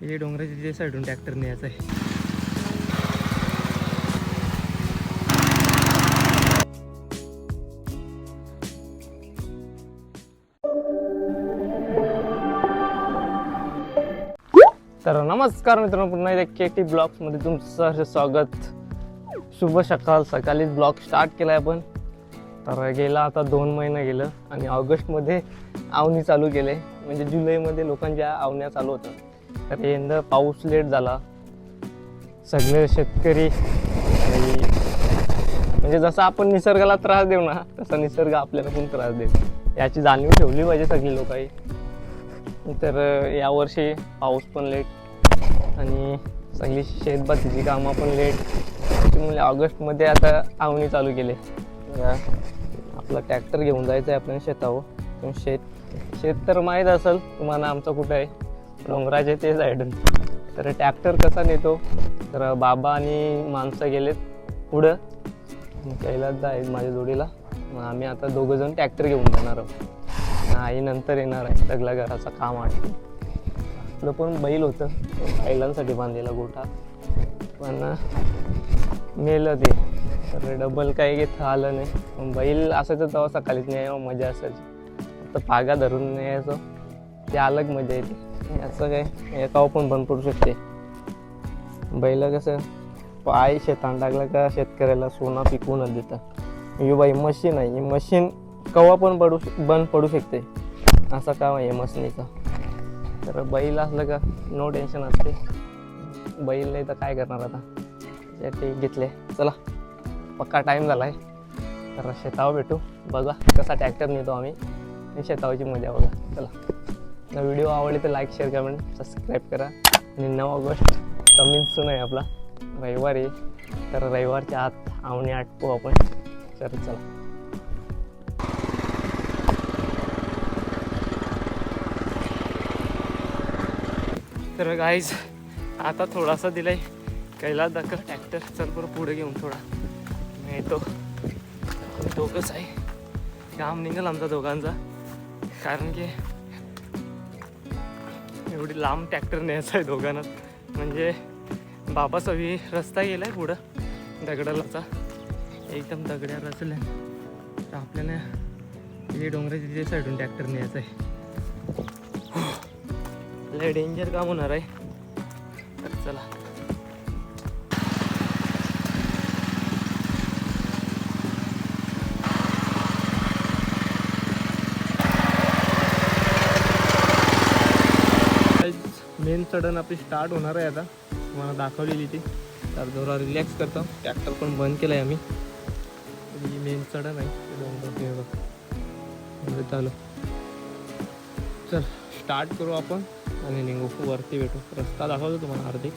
हे डोंगराच्या जे साईडून ट्रॅक्टर न्यायचा आहे. तर नमस्कार मित्रांनो, पुन्हा एकदा केटी ब्लॉग्समध्ये तुमचं सहर्ष स्वागत. शुभ सकाळ. सकाळीच ब्लॉग स्टार्ट केला आहे आपण. तर गेला आता 2 महिने गेलं आणि ऑगस्टमध्ये आवनी चालू केले, म्हणजे जुलैमध्ये लोकांच्या आवण्या चालू होतं. तर यंदा पाऊस लेट झाला. सगळे शेतकरी म्हणजे जसं आपण निसर्गाला त्रास देऊ ना, तसा निसर्ग आपल्याला पण त्रास देईल याची जाणीव ठेवली पाहिजे सगळी लोकांनी. तर यावर्षी पाऊस पण लेट आणि सगळी शेतभातीची कामं पण लेट, त्यामुळे ऑगस्टमध्ये आता आवणी चालू केली. आपला ट्रॅक्टर घेऊन जायचं आहे आपल्या शेतावर. शेत तर माहीत असेल तुम्हाला आमचं कुठं आहे, डोंगराचे ते साईडून. तर ट्रॅक्टर कसा नेतो, तर बाबा आणि माणसं गेलेत पुढं, कैलास आहेत माझ्या जोडीला. मग आम्ही आता दोघंजण ट्रॅक्टर घेऊन जाणार आहोत. आई नंतर येणार आहे, सगळ्या घराचं काम आहे. आपलं पण बैल होतं, बैलांसाठी बांधलेला गोठा, पण मेलं ते. तर डबल काही घेत आलं नाही. बैल असायचं तेव्हा सकाळीच नाही मजा असायची, फक्त पागा धरून न्यायचं, ते अलग मजा येते. असं काय एकाव पण बंद पडू शकते. बैल कसं पाय शेतान टाकलं का शेतकऱ्याला सोना पिकवूनच देतं. ही बाई मशीन आहे, ही मशीन कवा पण बंद पडू शकते, असं काम आहे मशीनीचं. तर बैल असलं का नो टेन्शन असते. बैल नाही तर काय करणार आता, ते घेतले. चला पक्का टाईम झाला आहे, तर शेतावर भेटू. बघा कसा ट्रॅक्टर नेतो आम्ही आणि शेतावरची मजा बघा. चला, व्हिडिओ आवडली तर लाईक, शेअर, कमेंट, सबस्क्राईब करा. आणि 9 ऑगस्ट कमिंग सून आहे आपला, रविवारी. तर रविवारच्या आत आवणी आटपू आपण. तर चला. तर गाईज आता थोडासा दिलाय कैलास दाखल ट्रॅक्टर. चल बरं पुढे घेऊन थोडा मी येतो. दोघंच आहे, काम निघेल आमचा दोघांचा, कारण की एवढी लांब ट्रॅक्टर न्यायचा आहे दोघांना. म्हणजे बाबा सवी रस्ता गेलाय पुढं दगडालाचा, एकदम दगड्या रचल्या. तर आपल्याला हे डोंगराच्या जे साईडून ट्रॅक्टर न्यायचा आहे. लय डेंजर काम होणार आहे. तर चला. मेन चढण आपली स्टार्ट होणार आहे आता, तुम्हाला दाखवलेली ती. तर जरा रिलॅक्स करतो. ट्रॅक्टर पण बंद केलं आहे आम्ही. ही मेन चढण आहे चालू. चल स्टार्ट करू आपण आणि निघू, वरती भेटू. रस्ता दाखवतो तुम्हाला अर्धी.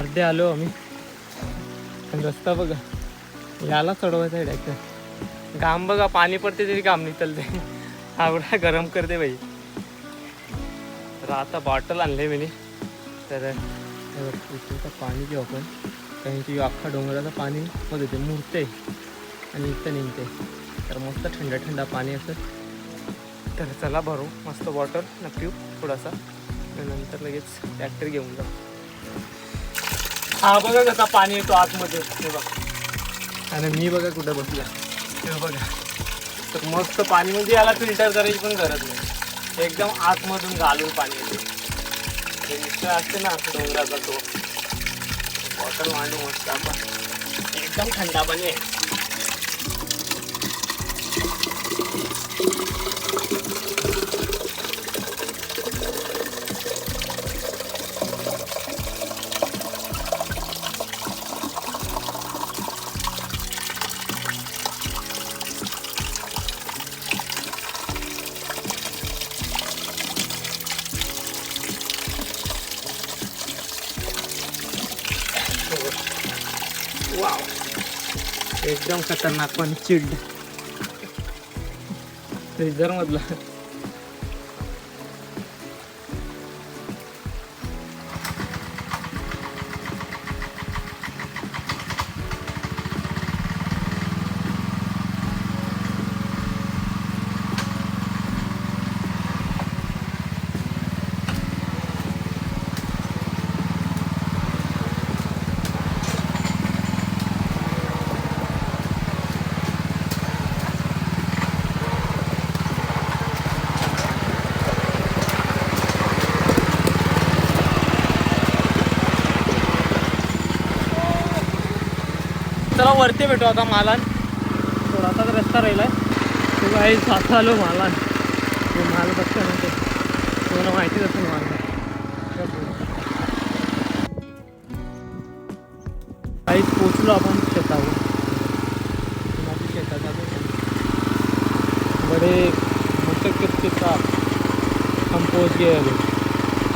अर्धे आलो आम्ही. पण रस्ता बघा, याला चढवायचा आहे ट्रॅक्टर. घाम बघा, पाणी पडते तरी घाम निघते. आवडा गरम करते बाई. तर आता बॉटल आणले मी. तर इथं पाणी घेऊ आपण, कारण की अख्खा डोंगराचं पाणी मध्ये ते मुरते आणि इथं निघते. तर मस्त थंड थंड पाणी असतं. तर चला भरू मस्त बॉटल न पिऊ थोडासा, नंतर लगेच ट्रॅक्टर घेऊन जाऊ. हा बघा कसा पाणी येतो आतमध्ये, हे बघा. आणि मी बघा कुठं बसला, हे बघा. तर मस्त पाणी, म्हणजे याला फिल्टर करायची पण गरज नाही, एकदम आतमधून घालून पाणी येते. हे मिक्सर असते ना डोंगराचा, तो बॉटल मांडू मस्त आपण. एकदम थंडा पाणी आहे. एकदम खतरनाक पण चिल्ड फ्रीजर मधला. चला वरती भेटू आता मालान. थोडासा रस्ता राहिला आहे. तो काही साथ आलो मालान. तो माल बघता ना ते तुम्हाला माहितीच असेल माल. काहीच पोचलो आपण शेतावर. शेतात बडे मोठे किती हम पोच गेले.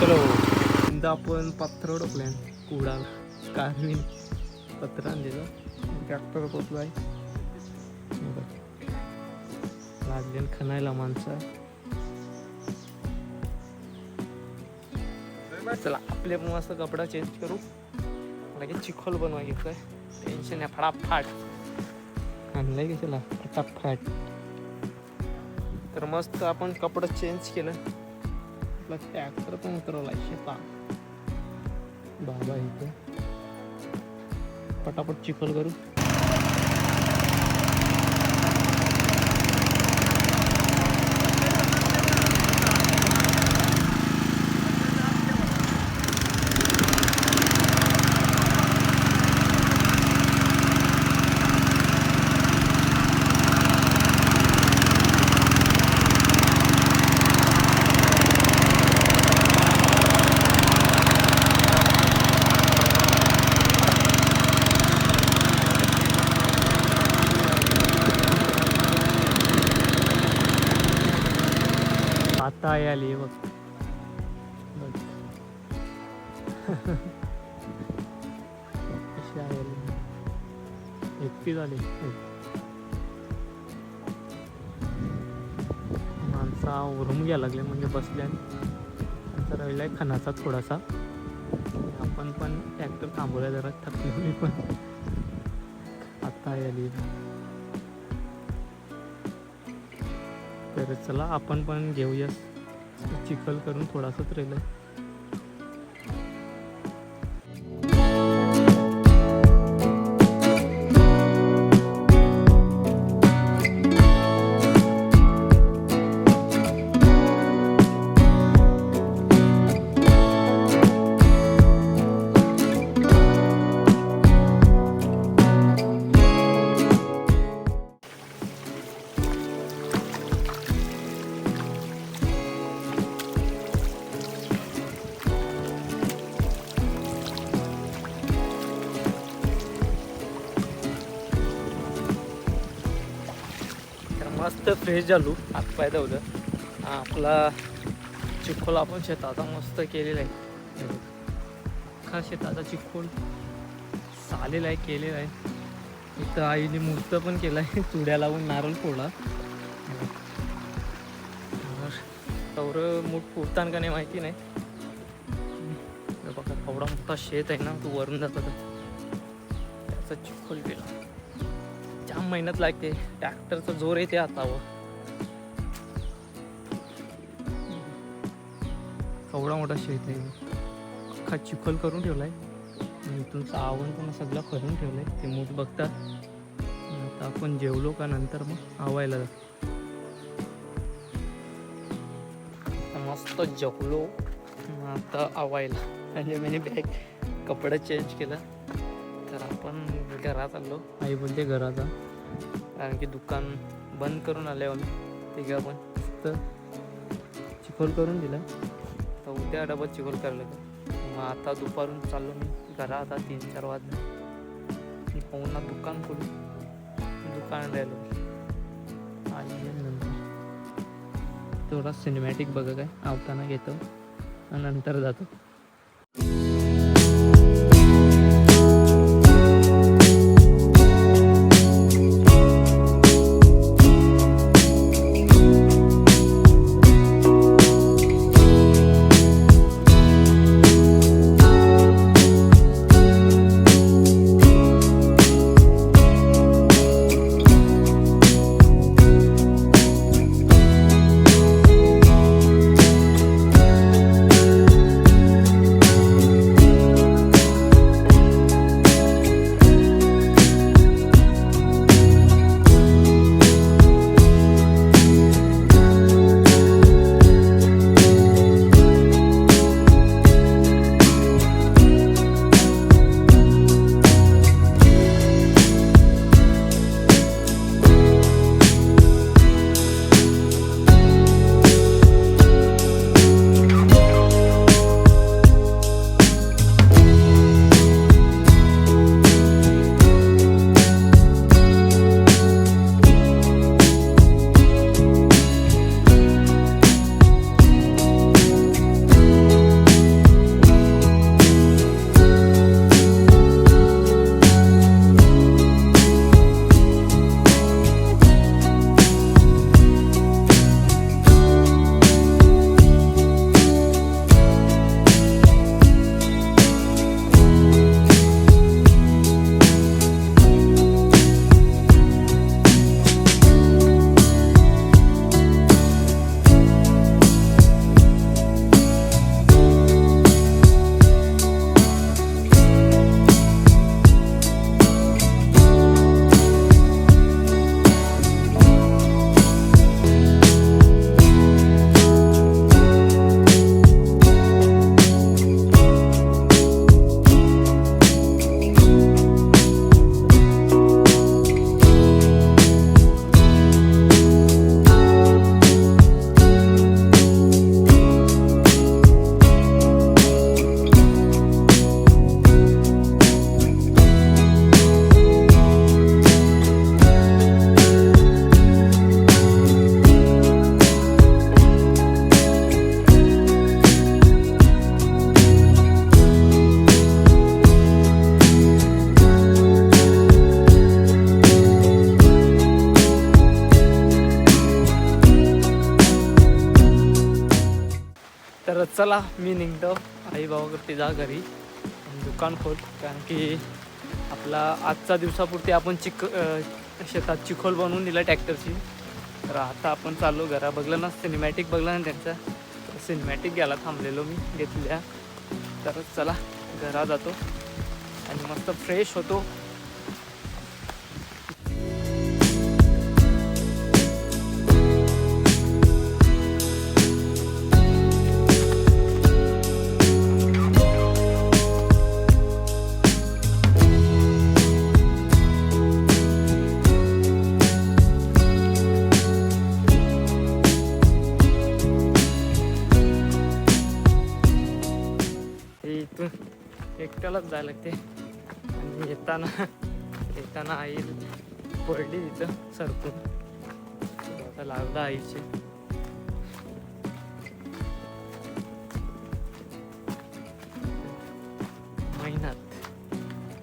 चलो यंदा आपण पत्र डोकले कुडा कारवीन पत्र आणलेलं. ट्रॅक्टर पोचलो आहे. लागले खणायला माणसं. चला आपले मस्त कपडा चेंज करू. लगेच चिखल बनवा घेतोय. टेन्शन आहे. फटाफट आणलंय की चला फटाफट. तर मस्त आपण कपडा चेंज केलं. आपला ट्रॅक्टर पण उतरवला शेता बाबा इथे. पटापट चिखल करू. आता आली बघ. कशी आली एकटी झाली. माणसा उरून घ्यायला लागले म्हणजे बसल्या. नंतर राहिलाय खणाचा थोडासा. आपण पण ट्रॅक्टर थांबवल्या जरा थकली पण. आता आली. तर चला आपण पण घेऊया. चिखल करून थोडासाच राहिलं. मस्त फ्रेश झालो. हातपाय धावलं. आपला चिखोल आपण शेताचा मस्त केलेला आहे. अख्खा शेताचा चिखोल चालेला आहे केलेला आहे. इथं आईने मूर्त पण केला आहे. चुड्या लावून नारळ फोडला. तर मूठ फुटताना का नाही माहिती नाही. बघा एवढा मोठा शेत आहे ना. तो वरून जातो त्याचा चिखोल केला. जाम मेहनत लागते. ट्रॅक्टरचा जोर येते हातावर. एवढा मोठा शेत आहे. अख्खा चिखल करून ठेवलाय. तुमचं आवण पण सगळं करून ठेवलंय. ते मूठ बघतात. आता आपण जेवलो का नंतर मग आवायला जातो. मस्त जेवलो आता आवायला. म्हणजे मी बॅग कपडा चेंज केला. तर आपण घरात आलो. आई बोलते घराचा. कारण की दुकान बंद करून आले आम्ही तिघं पण. तर चिखल करून दिला. तर उद्या डबल चिखल करायला मग आता दुपारून चाललो मी घरात. आता 3-4 वाजले. पाहून ना दुकान खोलू. दुकानात राहिलो आणि नंतर थोडा सिनेमॅटिक बघा काय आवताना घेतो आणि नंतर जातो. तर चला मी निघतो. आई भावाकडे जा घरी दुकान खोल, कारण की आपला आजचा दिवसापुरती आपण शेतात चिखोल बनवून दिला ट्रॅक्टरची. तर आता आपण चाललो घरा. बघलं ना सिनेमॅटिक, बघला ना त्यांचा सिनेमॅटिक घ्यायला थांबलेलो मी घेतल्या. तर चला घरा जातो आणि मस्त फ्रेश होतो. इथून एकट्यालाच जायला लागते आणि येताना आई पडली तिथं सरकून. आता लागला आईचे.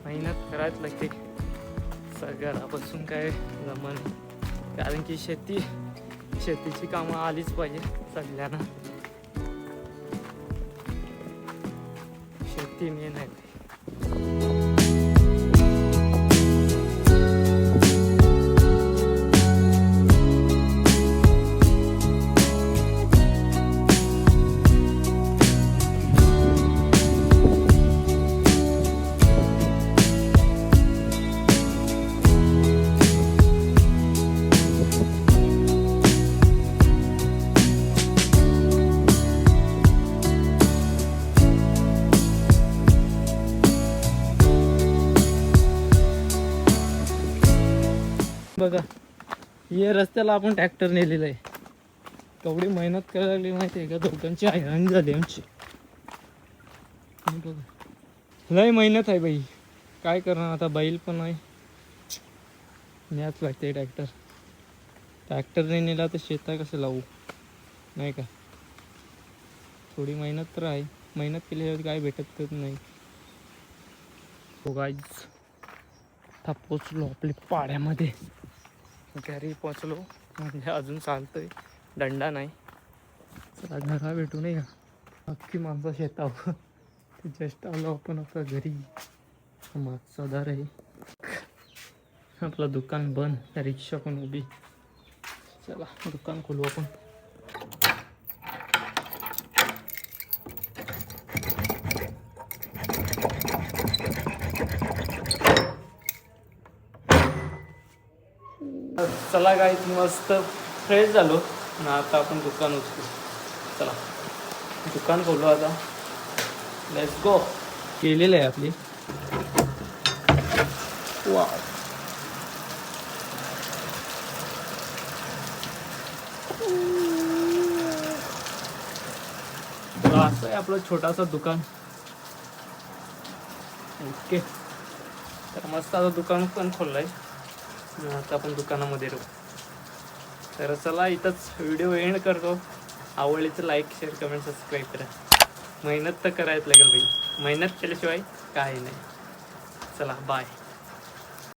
मेहनत करायच लागते. घरापासून काय जमन, कारण की शेतीची कामं आलीच पाहिजे सगळ्यांना. शेती मेन आहे. बघा हे रस्त्याला आपण ट्रॅक्टर नेलेलं आहे. केवढी मेहनत करायला लागली माहिती आहे का. दोघांची हैराणी झाली आमची. बघा लय मेहनत आहे बाई. काय करणार आता, बैल पण आहे, न्याच लागते ट्रॅक्टरने नेला तर शेता कसं लावू, नाही का. थोडी मेहनत तर आहे. मेहनत केल्याशिवाय काय भेटत नाही. हो गाईज, आता पोचलो आपल्या पाड्यामध्ये. घरी पोचलो म्हणजे अजून चालतोय, दंडा नाही. चला घरा भेटू नाही का. अख्खी माणसं शेतावर. ते जस्ट आलो आपण आपल्या घरी. मागचा दार आहे. आपलं दुकान बंद, रिक्षा पण उभी. चला दुकान खोलू आपण. चला गाईज, मस्त फ्रेश झालो ना. आता आपण दुकान उचलू. चला दुकान खोलू आता. Let's go. केलेलं आहे आपली. वाव, असं आहे आपलं छोटासा दुकान. ओके, तर मस्त आता दुकान पण खोललंय. आता आपण दुकानामध्ये राहू. तर चला इथंच व्हिडिओ एंड करतो. आवडली तर लाईक, शेअर, कमेंट, सबस्क्राईब करा. मेहनत तर करायच लागेल भाई. मेहनत केल्याशिवाय काही नाही. चला बाय.